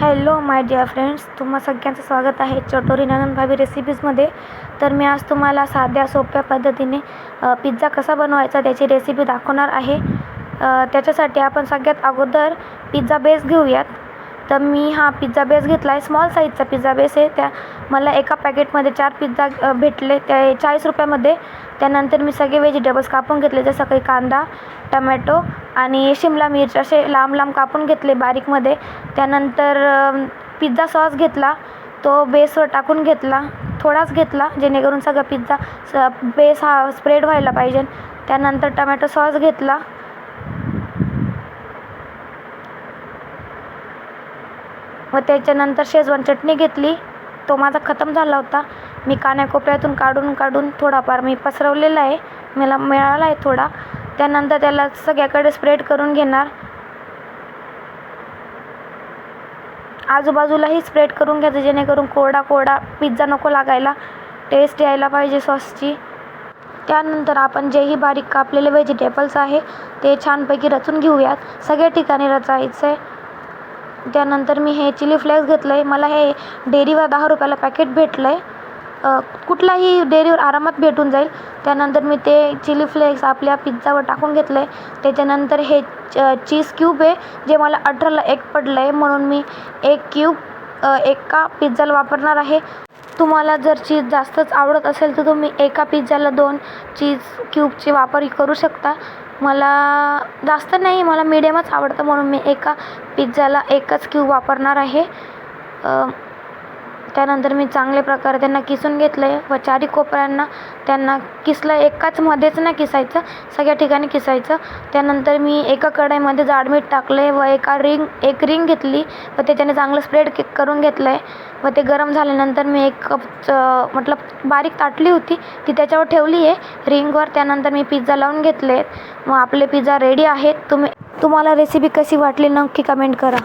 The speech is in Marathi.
हॅलो माय डिअर फ्रेंड्स, तुम्हा सगळ्यांचं स्वागत आहे चटोरी नंदन भाभी रेसिपीजमध्ये. तर मी आज तुम्हाला साध्या सोप्या पद्धतीने पिझ्झा कसा बनवायचा त्याची रेसिपी दाखवणार आहे. त्याच्यासाठी आपण सगळ्यात अगोदर पिझ्झा बेस घेऊयात. तर मी हा पिझ्झा बेस घेतला आहे, स्मॉल साईजचा पिझ्झा बेस आहे. त्या मला एका पॅकेटमध्ये 4 पिझ्झा भेटले, त्या 40 रुपयामध्ये. त्यानंतर मी सगळे व्हेजिटेबल्स कापून घेतले, जसं काही कांदा, टमॅटो आणि शिमला मिर्च असे लांब लांब कापून घेतले बारीकमध्ये. त्यानंतर पिझ्झा सॉस घेतला, तो बेसवर टाकून घेतला, थोडाच घेतला जेणेकरून सगळा पिझ्झा बेस हा स्प्रेड व्हायला पाहिजे. त्यानंतर टमॅटो सॉस घेतला, व त्याच्यानंतर शेजवान चटणी घेतली. तो माझा खतम झाला होता. मी कानाकोपऱ्यातून काढून थोडाफार मी पसरवलेला आहे, मला मिळाला आहे थोडा. त्यानंतर त्याला सगळ्याकडे स्प्रेड करून घेणार, आजूबाजूलाही स्प्रेड करून घ्यायचं जेणेकरून कोरडा पिझ्झा नको लागायला, टेस्ट यायला पाहिजे सॉसची. त्यानंतर आपण जेही बारीक कापलेले व्हेजिटेबल्स आहे ते छानपैकी रचून घेऊयात, सगळ्या ठिकाणी रचायचं आहे. त्यानंतर मी हे चिली फ्लेक्स घेतलं आहे. मला हे डेअरीवर 10 रुपयाला पॅकेट भेटलं आहे, कुठलाही डेअरीवर आरामात भेटून जाईल. त्यानंतर मी ते चिली फ्लेक्स आपल्या पिझ्झावर टाकून घेतलं आहे. त्याच्यानंतर हे चीज क्यूब आहे, जे मला 18ला 1 पडलं आहे, म्हणून मी 1 क्यूब एका पिझ्झाला वापरणार आहे. तुम्हाला जर चीज जास्तच आवडत असेल तर तुम्ही एका पिझ्झाला 2 चीज क्यूबचे वापर करू शकता. मला जास्त नाही, मला मीडियमच आवडतं, म्हणून मी एका पिझ्झाला 1च क्यूब वापरणार आहे. त्यानंतर मी चांगल्या प्रकारे त्यांना किसून घेतलं आहे व चारी कोपऱ्यांना त्यांना किसलं. एकाच मध्येच नाही किसायचं, सगळ्या ठिकाणी किसायचं. त्यानंतर मी एका कढईमध्ये जाड मीठ टाकलं आहे व एक रिंग घेतली व त्याच्याने चांगलं स्प्रेड करून घेतलं आहे. व ते गरम झाल्यानंतर मी 1 कप बारीक ताटली होती ती त्याच्यावर ठेवली आहे रिंगवर. त्यानंतर मी पिझ्झा लावून घेतले. मग आपले पिझ्झा रेडी आहेत. तुम्हाला रेसिपी कशी वाटली नक्की कमेंट करा.